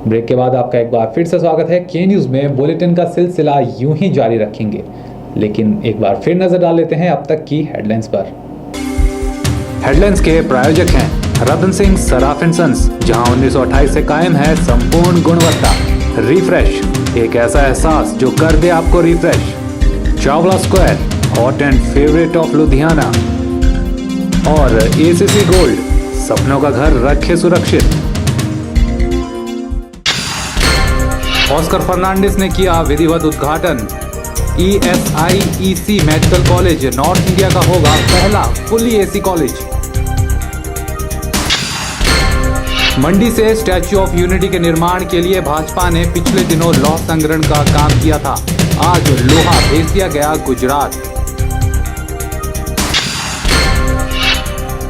Break के बाद आपका एक बार फिर से स्वागत है। के न्यूज़ में बुलेटिन का सिलसिला यूं ही जारी रखेंगे, लेकिन एक बार फिर नजर डाल लेते हैं अब तक की हेडलाइंस पर। हेडलाइंस के प्रायोजक हैं रतन सिंह सराफ एंड सन्स, जहां 1928 से कायम है संपूर्ण गुणवत्ता। रिफ्रेश, एक ऐसा एहसास जो कर दे आपको refresh. Chawla square, hot and favourite of Ludhiana. और एसीसी गोल्ड, सपनों का घर रखे सुरक्षित। ऑस्कर फर्नांडिस ने किया विधिवत उद्घाटन। ESIEC medical college north India का होगा पहला फुली एसी कॉलेज। मंडी से स्टैच्यू ऑफ यूनिटी के निर्माण के लिए भाजपा ने पिछले दिनों लौह संग्रहण का काम किया था। आज लोहा भेज दिया गया गुजरात।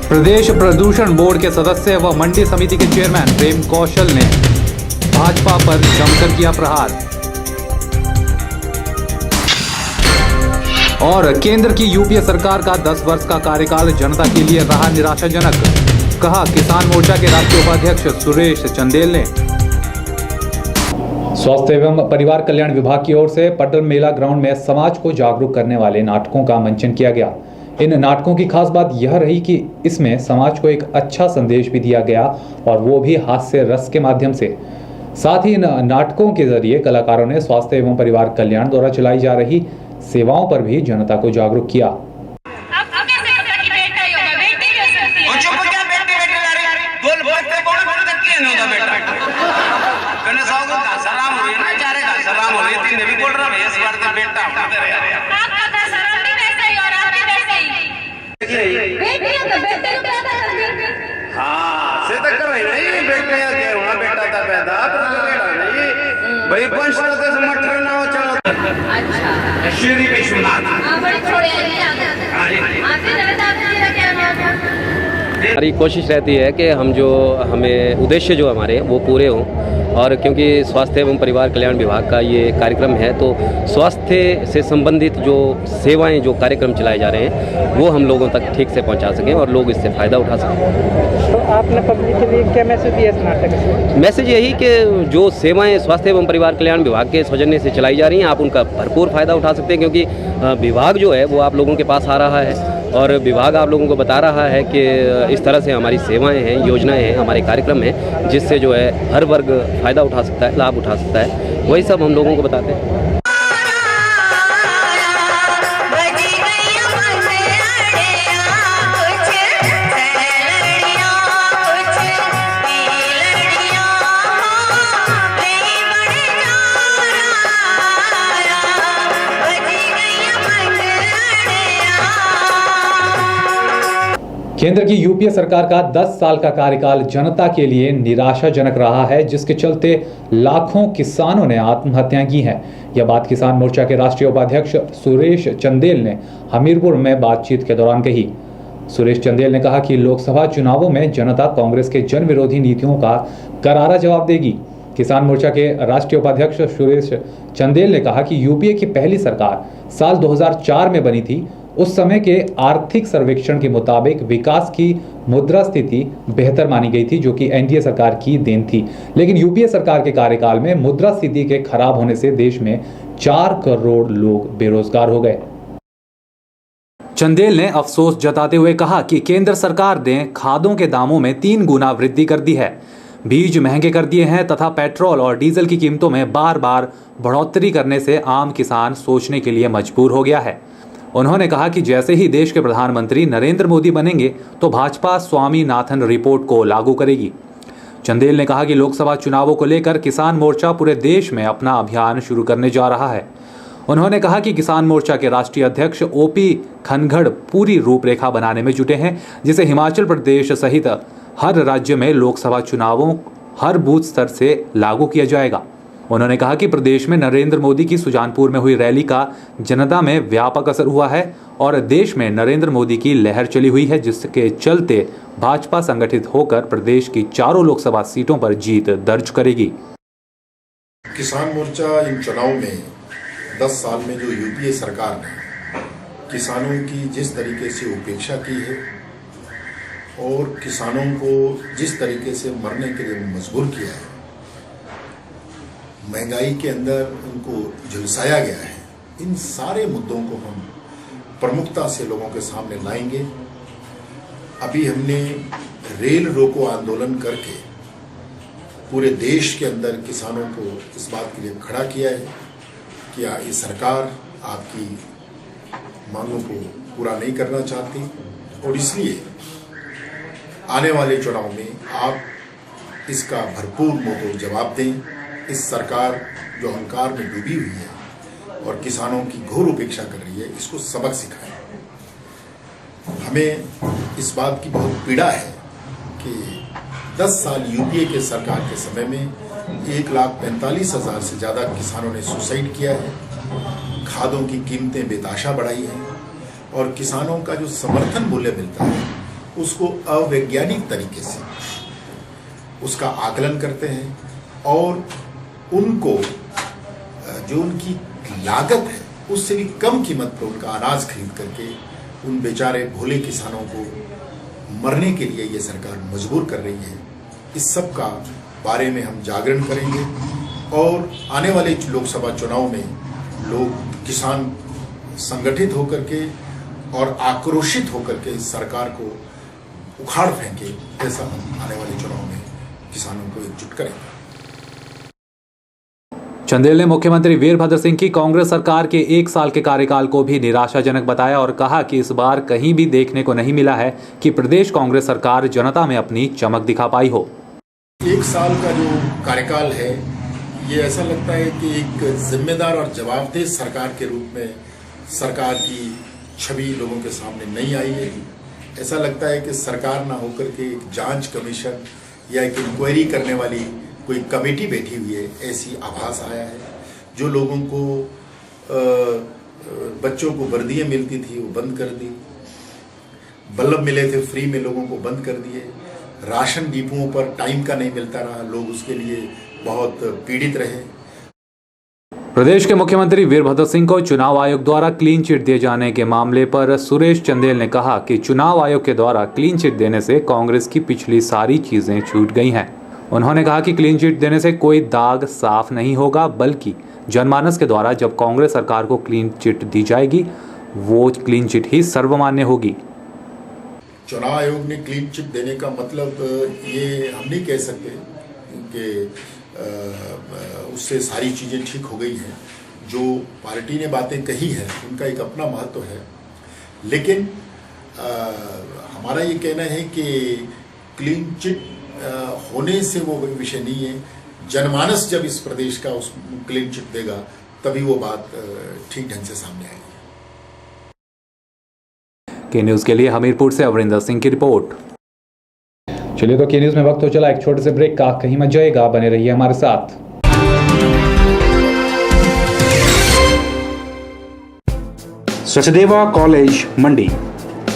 प्रदेश प्रदूषण बोर्ड के सदस्य व मंडी समिति के चेयरमैन प्रेम कौशल ने भाजपा पर जमकर किया प्रहार। और केंद्र की यूपीए सरकार का 10 वर्ष का कार्यकाल जनता के लिए रहा निराशाजनक, कहा किसान मोर्चा के राष्ट्रीय उपाध्यक्ष सुरेश चंदेल ने। स्वास्थ्य एवं परिवार कल्याण विभाग की ओर से पटल मेला ग्राउंड में समाज को जागरूक करने वाले नाटकों का मंचन किया गया। इन नाटकों की खास बात यह रही कि इसमें समाज को एक अच्छा संदेश भी दिया गया, और वो भी हास्य रस के माध्यम से। साथ ही इन नाटकों के जरिए कलाकारों ने स्वास्थ्य एवं परिवार कल्याण द्वारा चलाई जा रही सेवाओं पर भी जनता को जागरूक किया। हमारी कोशिश रहती है कि हमें उद्देश्य जो हमारे वो पूरे हों, और क्योंकि स्वास्थ्य एवं परिवार कल्याण विभाग का ये कार्यक्रम है, तो स्वास्थ्य से संबंधित जो सेवाएं, जो कार्यक्रम चलाए जा रहे हैं, वो हम लोगों तक ठीक से पहुंचा सकें और लोग इससे फ़ायदा उठा सकें। तो आपने पब्लिक के लिए क्या मैसेज दिया इस नाटक से? मैसेज यही कि जो सेवाएं स्वास्थ्य एवं परिवार कल्याण विभाग के सौजन्य से चलाई जा रही हैं, आप उनका भरपूर फ़ायदा उठा सकते हैं, क्योंकि विभाग जो है वो आप लोगों के पास आ रहा है और विभाग आप लोगों को बता रहा है कि इस तरह से हमारी सेवाएं हैं, योजनाएं हैं, हमारे कार्यक्रम हैं, जिससे जो है हर वर्ग फ़ायदा उठा सकता है, लाभ उठा सकता है। वही सब हम लोगों को बताते हैं। केंद्र की यूपीए सरकार का 10 साल का कार्यकाल जनता के लिए निराशाजनक रहा है, जिसके चलते लाखों किसानों ने आत्महत्याएं की हैं। यह बात किसान मोर्चा के राष्ट्रीय उपाध्यक्ष सुरेश चंदेल ने हमीरपुर में बातचीत के दौरान कही। सुरेश चंदेल ने कहा कि लोकसभा चुनावों में जनता कांग्रेस के जन विरोधी नीतियों का करारा जवाब देगी। किसान मोर्चा के राष्ट्रीय उपाध्यक्ष सुरेश चंदेल ने कहा कि यूपीए की पहली सरकार साल 2004 में बनी थी। उस समय के आर्थिक सर्वेक्षण के मुताबिक विकास की मुद्रा स्थिति बेहतर मानी गई थी, जो कि एनडीए सरकार की देन थी। लेकिन यूपीए सरकार के कार्यकाल में मुद्रा स्थिति के खराब होने से देश में 4 करोड़ लोग बेरोजगार हो गए। चंदेल ने अफसोस जताते हुए कहा कि केंद्र सरकार ने खादों के दामों में 3 गुना वृद्धि कर दी है, बीज महंगे कर दिए हैं तथा पेट्रोल और डीजल की कीमतों में बार बार बढ़ोतरी करने से आम किसान सोचने के लिए मजबूर हो गया है। उन्होंने कहा कि जैसे ही देश के प्रधानमंत्री नरेंद्र मोदी बनेंगे तो भाजपा स्वामीनाथन रिपोर्ट को लागू करेगी। चंदेल ने कहा कि लोकसभा चुनावों को लेकर किसान मोर्चा पूरे देश में अपना अभियान शुरू करने जा रहा है। उन्होंने कहा कि किसान मोर्चा के राष्ट्रीय अध्यक्ष ओपी खनगढ़ पूरी रूपरेखा बनाने में जुटे हैं, जिसे हिमाचल प्रदेश सहित हर राज्य में लोकसभा चुनावों हर बूथ स्तर से लागू किया जाएगा। उन्होंने कहा कि प्रदेश में नरेंद्र मोदी की सुजानपुर में हुई रैली का जनता में व्यापक असर हुआ है और देश में नरेंद्र मोदी की लहर चली हुई है, जिसके चलते भाजपा संगठित होकर प्रदेश की 4 लोकसभा सीटों पर जीत दर्ज करेगी। किसान मोर्चा इन चुनाव में 10 साल में जो यूपीए सरकार ने किसानों की जिस तरीके से उपेक्षा की है और किसानों को जिस तरीके से मरने के लिए मजबूर किया है, महंगाई के अंदर उनको झुलसाया गया है, इन सारे मुद्दों को हम प्रमुखता से लोगों के सामने लाएंगे। अभी हमने रेल रोको आंदोलन करके पूरे देश के अंदर किसानों को इस बात के लिए खड़ा किया है कि ये सरकार आपकी मांगों को पूरा नहीं करना चाहती, और इसलिए आने वाले चुनाव में आप इसका भरपूर मुंहतोड़ जवाब दें। इस सरकार जो अहंकार में डूबी हुई है और किसानों की घोर उपेक्षा कर रही है, इसको सबक सिखाएं। हमें इस बात की बहुत पीड़ा है कि 10 साल यूपीए के सरकार के समय में 1,45,000 से ज़्यादा किसानों ने सुसाइड किया है, खादों की कीमतें बेताशा बढ़ाई हैं, और किसानों का जो समर्थन मूल्य मिलता है उसको अवैज्ञानिक तरीके से उसका आकलन करते हैं, और उनको जो उनकी लागत है उससे भी कम कीमत पर उनका अनाज खरीद करके उन बेचारे भोले किसानों को मरने के लिए ये सरकार मजबूर कर रही है। इस सब का बारे में हम जागरण करेंगे, और आने वाले लोकसभा चुनाव में लोग किसान संगठित होकर के और आक्रोशित होकर के इस सरकार को उखाड़ फेंके, ऐसा हम आने वाले चुनाव में किसानों को एकजुट करेंगे। चंदेल ने मुख्यमंत्री वीरभद्र सिंह की कांग्रेस सरकार के 1 साल के कार्यकाल को भी निराशाजनक बताया और कहा कि इस बार कहीं भी देखने को नहीं मिला है कि प्रदेश कांग्रेस सरकार जनता में अपनी चमक दिखा पाई हो। 1 साल का जो कार्यकाल है, ये ऐसा लगता है कि एक जिम्मेदार और जवाबदेह सरकार के रूप में सरकार की छवि लोगों के सामने नहीं आई है। ऐसा लगता है कि सरकार ना होकर के एक जांच कमीशन या एक इंक्वायरी करने वाली कोई कमेटी बैठी हुई है, ऐसी आभास आया है। जो लोगों को बच्चों को वर्दियाँ मिलती थी वो बंद कर दी, बल्ब मिले थे फ्री में लोगों को बंद कर दिए, राशन डिपुओं पर टाइम का नहीं मिलता रहा, लोग उसके लिए बहुत पीड़ित रहे। प्रदेश के मुख्यमंत्री वीरभद्र सिंह को चुनाव आयोग द्वारा क्लीन चिट दिए जाने के मामले पर सुरेश चंदेल ने कहा कि चुनाव आयोग के द्वारा क्लीन चिट देने से कांग्रेस की पिछली सारी चीजें छूट गई हैं। उन्होंने कहा कि क्लीन चिट देने से कोई दाग साफ नहीं होगा, बल्कि जनमानस के द्वारा जब कांग्रेस सरकार को क्लीन चिट दी जाएगी वो क्लीन चिट ही सर्वमान्य होगी। चुनाव आयोग ने क्लीन चिट देने का मतलब ये हम नहीं कह सकते कि उससे सारी चीज़ें ठीक हो गई हैं। जो पार्टी ने बातें कही हैं उनका एक अपना महत्व है, लेकिन हमारा ये कहना है कि क्लीन चिट होने से वो विषय नहीं है। जनमानस जब इस प्रदेश का उस क्लीन चिट देगा तभी वो बात ठीक ढंग से सामने आएगी। के न्यूज के लिए हमीरपुर से अवरिंदर सिंह की रिपोर्ट। चलिए तो के न्यूज में वक्त हो चला एक छोटे से ब्रेक का, कहीं मत जाइएगा, बने रहिए हमारे साथ। सचदेवा कॉलेज मंडी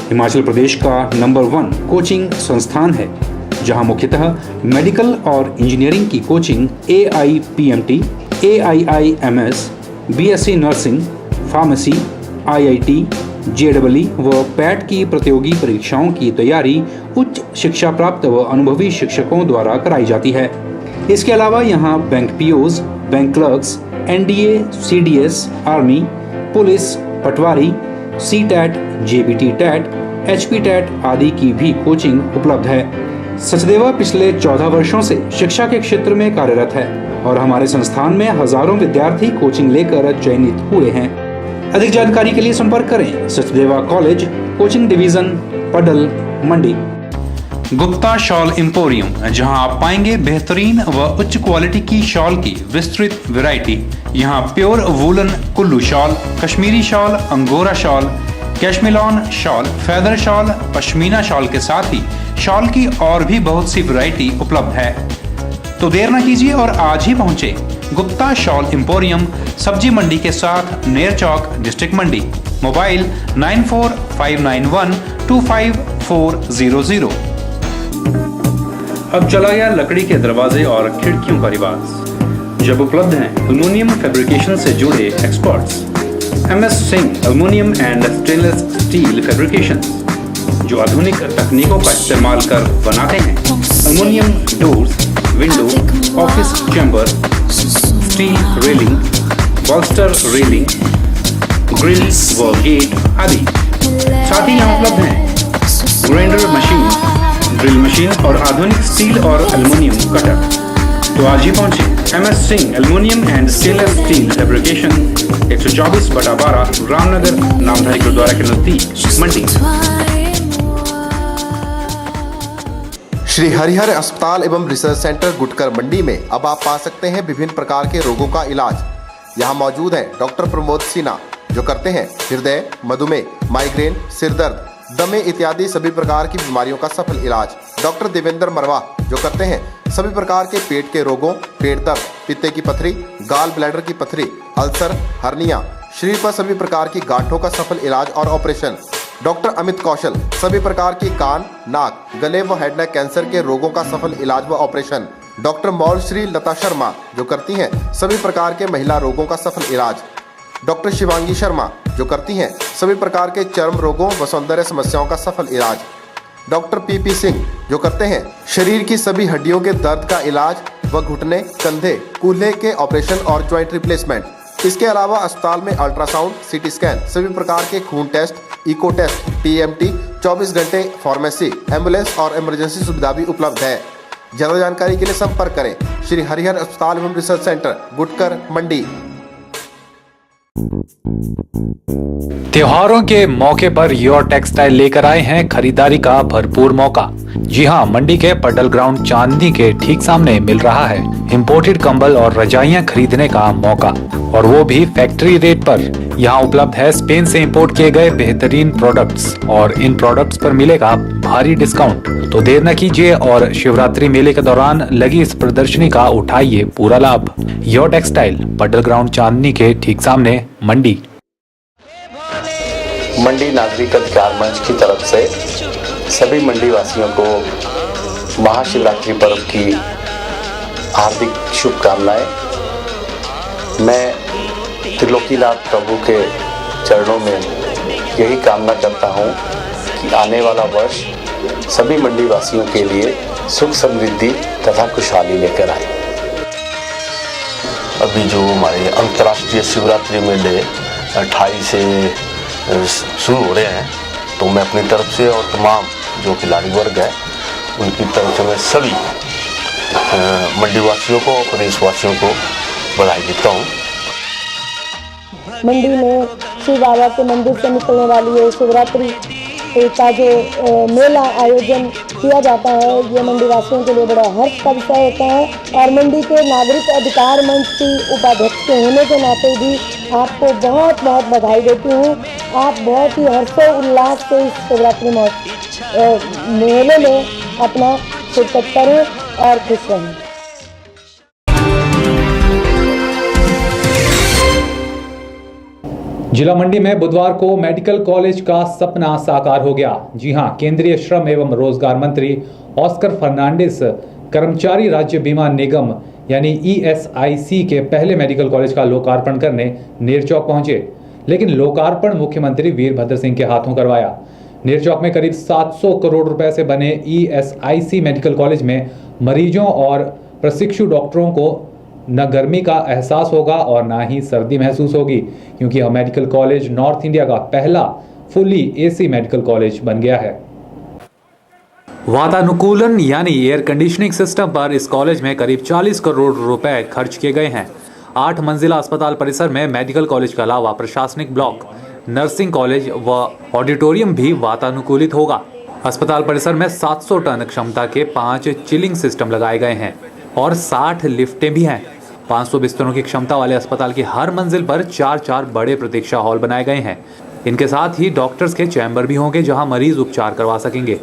हिमाचल प्रदेश का नंबर 1 कोचिंग संस्थान है, जहां मुख्यतः मेडिकल और इंजीनियरिंग की coaching AIPMT, AIIMS, BSc nursing, pharmacy, IIT, JEE व पैट की प्रतियोगी परीक्षाओं की तैयारी उच्च शिक्षा प्राप्त व अनुभवी शिक्षकों द्वारा कराई जाती है। इसके अलावा यहाँ bank POs, bank clerks, NDA, CDS, army, police, patwari, CTET, JBT TET, HP TET आदि की भी कोचिंग उपलब्ध है। सचदेवा पिछले 14 वर्षों से शिक्षा के क्षेत्र में कार्यरत है और हमारे संस्थान में हजारों विद्यार्थी कोचिंग लेकर चयनित हुए हैं। अधिक जानकारी के लिए संपर्क करें सचदेवा कॉलेज, कोचिंग डिवीजन, पडल, मंडी। गुप्ता शॉल एम्पोरियम, जहां आप पाएंगे बेहतरीन व उच्च क्वालिटी की शॉल की विस्तृत वैरायटी। यहां pure woollen Kullu shawl, Kashmiri shawl, angora shawl, cashmilon shawl, feather shawl, pashmina shawl के साथ ही शॉल की और भी बहुत सी वैरायटी उपलब्ध है। तो देर न कीजिए और आज ही पहुंचे गुप्ता शॉल एम्पोरियम, सब्जी मंडी के साथ नेर चौक, डिस्ट्रिक्ट मंडी। मोबाइल 9459125400। अब चला गया लकड़ी के दरवाजे और खिड़कियों का रिवाज, जब उपलब्ध हैं एल्युमिनियम फैब्रिकेशन से जुड़े experts MS Singh aluminium and stainless steel fabrication, जो आधुनिक तकनीकों का इस्तेमाल कर बनाते हैं aluminium doors, window, office chamber, steel railing, बॉल्स्टर railing, grill व गेट आदि। साथ ही यहाँ उपलब्ध हैं ग्राइंडर मशीन, ड्रिल मशीन और आधुनिक स्टील और एल्युमिनियम कटर। तो आज ही पहुंचे MS Singh aluminium and stainless steel fabrication, 124/12 Ramnagar, Namdhari gurdwara के नजदीक, मंडी। श्री हरिहर अस्पताल एवं रिसर्च सेंटर गुटकर मंडी में अब आप पा सकते हैं विभिन्न प्रकार के रोगों का इलाज। यहाँ मौजूद हैं डॉक्टर प्रमोद सिन्हा, जो करते हैं हृदय, मधुमेह, माइग्रेन, सिर दर्द, दमे इत्यादि सभी प्रकार की बीमारियों का सफल इलाज। डॉक्टर देवेंद्र मरवा, जो करते हैं सभी प्रकार के पेट के रोगों, पेट दर्द, पित्ते की पथरी, गाल ब्लैडर की पथरी, अल्सर, हर्निया, शरीर पर सभी प्रकार की गांठों का सफल इलाज और ऑपरेशन। डॉक्टर अमित कौशल, सभी प्रकार की कान, नाक, गले व हेड नेक कैंसर के रोगों का सफल इलाज व ऑपरेशन। डॉक्टर मौल श्री लता शर्मा, जो करती हैं सभी प्रकार के महिला रोगों का सफल इलाज। डॉक्टर शिवांगी शर्मा, जो करती हैं सभी प्रकार के चर्म रोगों व सौंदर्य समस्याओं का सफल इलाज। डॉक्टर PP सिंह, जो करते हैं शरीर की सभी हड्डियों के दर्द का इलाज व घुटने, कंधे, कूल्हे के ऑपरेशन और ज्वाइंट रिप्लेसमेंट। इसके अलावा अस्पताल में अल्ट्रासाउंड, CT स्कैन, सभी प्रकार के खून टेस्ट, इको टेस्ट, TMT, 24 घंटे फार्मेसी, एम्बुलेंस और इमरजेंसी सुविधा भी उपलब्ध है। ज्यादा जानकारी के लिए संपर्क करें श्री हरिहर अस्पताल एवं रिसर्च सेंटर, गुटकर, मंडी। त्योहारों के मौके पर योर टेक्सटाइल लेकर आए हैं खरीदारी का भरपूर मौका। जी हां, मंडी के पडल ग्राउंड चांदनी के ठीक सामने मिल रहा है इंपोर्टेड कंबल और रजाइयां खरीदने का मौका, और वो भी फैक्ट्री रेट पर। यहाँ उपलब्ध है स्पेन से इंपोर्ट किए गए बेहतरीन प्रोडक्ट्स, और इन प्रोडक्ट्स पर मिलेगा भारी डिस्काउंट। तो देर न कीजिए और शिवरात्रि मेले के दौरान लगी इस प्रदर्शनी का उठाइए पूरा लाभ। योर टेक्सटाइल, पडल ग्राउंड चांदनी के ठीक सामने, मंडी। मंडी नागरिक अधिकार मंच की तरफ से सभी मंडी वासियों को महाशिवरात्रि पर्व की हार्दिक शुभकामनाएं। मैं त्रिलोकीनाथ प्रभु के चरणों में यही कामना करता हूं कि आने वाला वर्ष सभी मंडी वासियों के लिए सुख समृद्धि तथा खुशहाली लेकर आए। अभी जो हमारे अंतर्राष्ट्रीय शिवरात्रि मेले 28 से शुरू हो रहे हैं, तो मैं अपनी तरफ से और तमाम जो खिलाड़ी वर्ग है उनकी तरफ से मैं सभी मंडी वासियों को, प्रदेशवासियों को बधाई देता हूँ। मंडी में शिव बाबा के मंदिर से निकलने वाली ये शिवरात्रि का जो मेला आयोजन किया जाता है, ये मंडी वासियों के लिए बड़ा हर्ष का विषय होता है। और मंडी के नागरिक अधिकार मंच की उपाध्यक्ष के होने के नाते भी आपको बहुत बहुत बधाई देती हूँ। आप बहुत ही हर्षोल्लास से इस शिवरात्रि मेले में अपना शिरकत करें और खुश रहें। जिला मंडी में बुधवार को मेडिकल कॉलेज का सपना साकार हो गया। जी हां, केंद्रीय श्रम एवं रोजगार मंत्री ऑस्कर फर्नांडिस कर्मचारी राज्य बीमा निगम यानी ESIC के पहले मेडिकल कॉलेज का लोकार्पण करने नेरचौक पहुंचे, लेकिन लोकार्पण मुख्यमंत्री वीरभद्र सिंह के हाथों करवाया। नेरचौक में करीब 700 करोड़ रुपए से बने ESIC मेडिकल कॉलेज में मरीजों और प्रशिक्षु डॉक्टरों को न गर्मी का एहसास होगा और ना ही सर्दी महसूस होगी, क्योंकि यह मेडिकल कॉलेज नॉर्थ इंडिया का पहला फुली AC मेडिकल कॉलेज बन गया है। वातानुकूलन यानी एयर कंडीशनिंग सिस्टम पर इस कॉलेज में करीब 40 करोड़ रुपए खर्च किए गए हैं। 8 मंजिला अस्पताल परिसर में मेडिकल कॉलेज के अलावा प्रशासनिक ब्लॉक, नर्सिंग कॉलेज व ऑडिटोरियम भी वातानुकूलित होगा। अस्पताल परिसर में 700 टन क्षमता के 5 चिलिंग सिस्टम लगाए गए हैं और 60 लिफ्टें भी हैं। 500 बिस्तरों की क्षमता वाले अस्पताल की हर मंजिल पर 4 बड़े प्रतीक्षा हॉल बनाए गए हैं। इनके साथ ही डॉक्टर्स के चैम्बर भी होंगे, जहां मरीज उपचार करवा सकेंगे।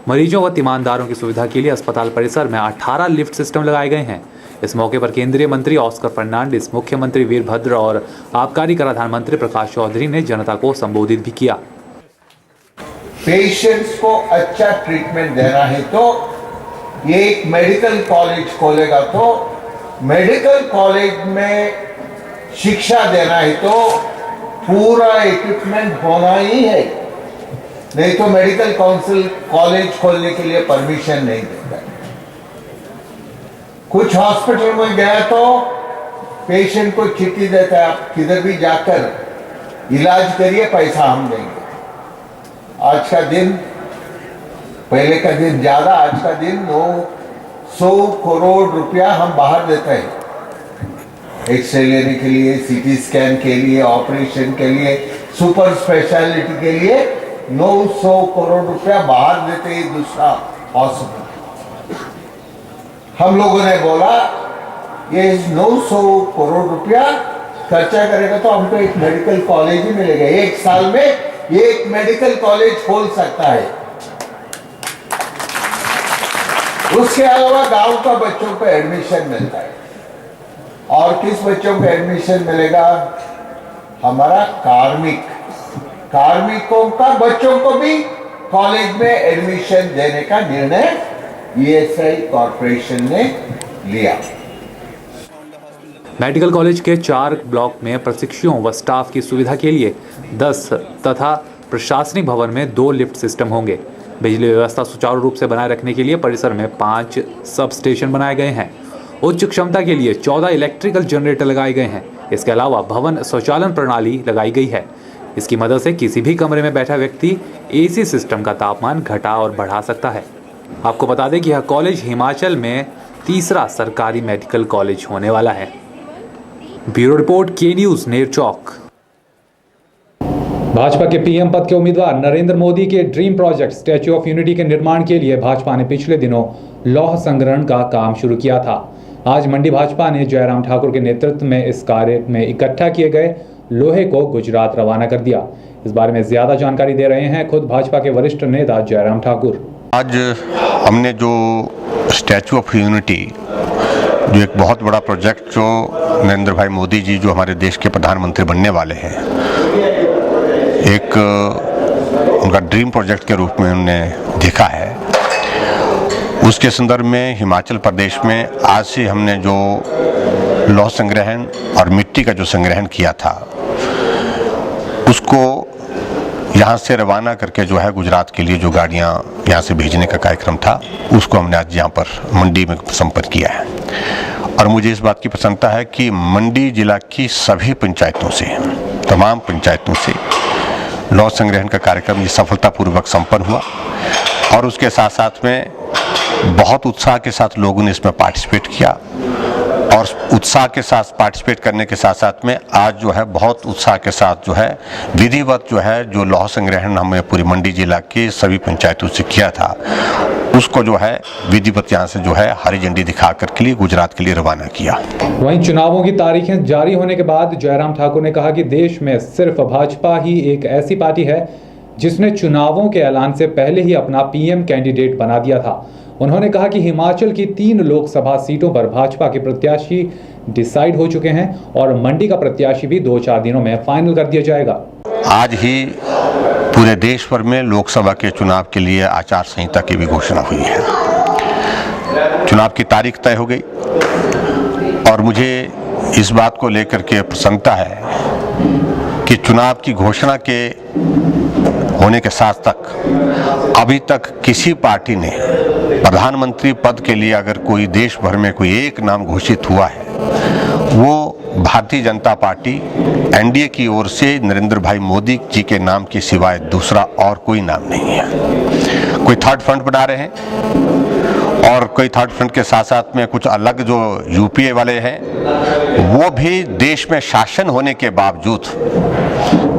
मरीजों व तीमानदारों की सुविधा के लिए अस्पताल परिसर में 18 लिफ्ट सिस्टम लगाए गए हैं। इस मौके पर केंद्रीय मंत्री ऑस्कर फर्नांडिस, मुख्यमंत्री वीरभद्र और आबकारी कराधान मंत्री प्रकाश चौधरी ने जनता को संबोधित भी किया। पेशेंट्स को अच्छा ट्रीटमेंट देना है तो ये एक मेडिकल कॉलेज खोलेगा, तो मेडिकल कॉलेज में शिक्षा देना है तो पूरा इक्विपमेंट होना ही है, नहीं तो मेडिकल काउंसिल कॉलेज खोलने के लिए परमिशन नहीं देता। कुछ हॉस्पिटल में गया तो पेशेंट को चिट्ठी देता है, आप किधर भी जाकर इलाज करिए, पैसा हम देंगे। आज का दिन, पहले का दिन ज्यादा, आज का दिन 900 करोड़ रुपया हम बाहर देते हैं एक्सरे लेने के लिए, सीटी स्कैन के लिए, ऑपरेशन के लिए, सुपर स्पेशलिटी के लिए 900 करोड़ रुपया बाहर देते हैं दूसरा हॉस्पिटल। हम लोगों ने बोला ये 900 करोड़ रुपया खर्चा करेगा तो हमको एक मेडिकल कॉलेज ही मिलेगा। एक साल में एक मेडिकल कॉलेज खोल सकता है। उसके अलावा गांव का बच्चों को एडमिशन मिलता है। और किस बच्चों को एडमिशन मिलेगा? हमारा कार्मिकों का बच्चों को भी कॉलेज में एडमिशन देने का निर्णय ईएसआई कॉर्पोरेशन ने लिया। मेडिकल कॉलेज के 4 ब्लॉक में प्रशिक्षुओं व स्टाफ की सुविधा के लिए 10 तथा प्रशासनिक भवन में 2 लिफ्ट सिस्टम होंगे। बिजली व्यवस्था सुचारू रूप से बनाए रखने के लिए परिसर में 5 सब स्टेशन बनाए गए हैं। उच्च क्षमता के लिए 14 इलेक्ट्रिकल जनरेटर लगाए गए हैं। इसके अलावा भवन स्वचालन प्रणाली लगाई गई है। इसकी मदद से किसी भी कमरे में बैठा व्यक्ति एसी सिस्टम का तापमान घटा और बढ़ा सकता है। आपको बता दें कि यह कॉलेज हिमाचल में तीसरा सरकारी मेडिकल कॉलेज होने वाला है। ब्यूरो रिपोर्ट, के न्यूज़, नेरचौक। भाजपा के पीएम पद के उम्मीदवार नरेंद्र मोदी के dream project statue of unity के निर्माण के लिए भाजपा ने पिछले दिनों लौह संग्रहण का काम शुरू किया था। आज मंडी भाजपा ने जयराम ठाकुर के नेतृत्व में इस कार्य में इकट्ठा किए गए लोहे को गुजरात रवाना कर दिया। इस बारे में ज्यादा जानकारी दे रहे हैं खुद भाजपा के वरिष्ठ नेता जयराम ठाकुर। आज हमने जो स्टैच्यू ऑफ यूनिटी, जो एक बहुत बड़ा प्रोजेक्ट जो नरेंद्र भाई मोदी जी जो हमारे देश के प्रधानमंत्री बनने वाले हैं, एक उनका ड्रीम प्रोजेक्ट के रूप में उन्होंने देखा है, उसके संदर्भ में हिमाचल प्रदेश में आज से हमने जो लौह संग्रहण और मिट्टी का जो संग्रहण किया था उसको यहाँ से रवाना करके जो है गुजरात के लिए जो गाड़ियाँ यहाँ से भेजने का कार्यक्रम था उसको हमने आज यहाँ पर मंडी में संपन्न किया है। और मुझे इस बात की प्रसन्नता है कि मंडी जिला की सभी पंचायतों से, तमाम पंचायतों से लौह संग्रहण का कार्यक्रम ये सफलतापूर्वक संपन्न हुआ। और उसके साथ साथ में बहुत उत्साह के साथ लोगों ने इसमें पार्टिसिपेट किया। और उत्साह के साथ पार्टिसिपेट करने के साथ साथ में आज जो है बहुत उत्साह के साथ जो है विधिवत जो है जो लौह संग्रहण हमने पूरी मंडी जिला के सभी पंचायतों से किया था उसको जो है विधिवत यहाँ से जो है हरी झंडी दिखा कर के लिए गुजरात के लिए रवाना किया। वहीं चुनावों की तारीखें जारी होने के बाद जयराम ठाकुर ने कहा कि देश में सिर्फ भाजपा ही एक ऐसी पार्टी है जिसने चुनावों के ऐलान से पहले ही अपना पीएम कैंडिडेट बना दिया था। उन्होंने कहा कि हिमाचल की 3 लोकसभा सीटों पर भाजपा के प्रत्याशी डिसाइड हो चुके हैं और मंडी का प्रत्याशी भी 2-4 दिनों में फाइनल कर दिया जाएगा। आज ही पूरे देश भर में लोकसभा के चुनाव के लिए आचार संहिता की भी घोषणा हुई है। चुनाव की तारीख तय हो गई और मुझे इस बात को लेकर के प्रसन्नता है कि चुनाव की घोषणा के होने के साथ तक अभी तक किसी पार्टी ने प्रधानमंत्री पद के लिए अगर कोई देश भर में कोई एक नाम घोषित हुआ है वो भारतीय जनता पार्टी एनडीए की ओर से नरेंद्र भाई मोदी जी के नाम के सिवाय दूसरा और कोई नाम नहीं है। कोई थर्ड फ्रंट बना रहे हैं और कोई थर्ड फ्रंट के साथ साथ में कुछ अलग जो यूपीए वाले हैं वो भी देश में शासन होने के बावजूद,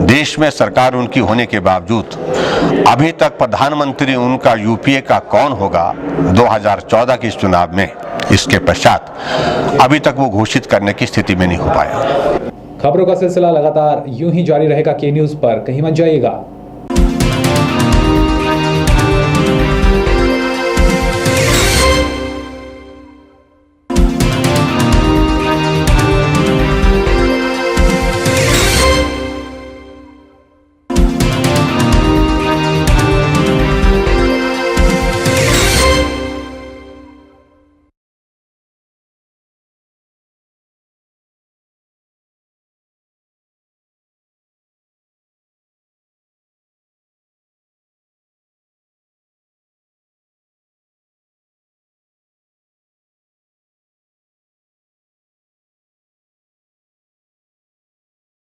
देश में सरकार उनकी होने के बावजूद अभी तक प्रधानमंत्री उनका यूपीए का कौन होगा 2014 के इस चुनाव में, इसके पश्चात अभी तक वो घोषित करने की स्थिति में नहीं हो पाया। खबरों का सिलसिला लगातार यूं ही जारी रहेगा के न्यूज़ पर, कहीं मत जाइएगा।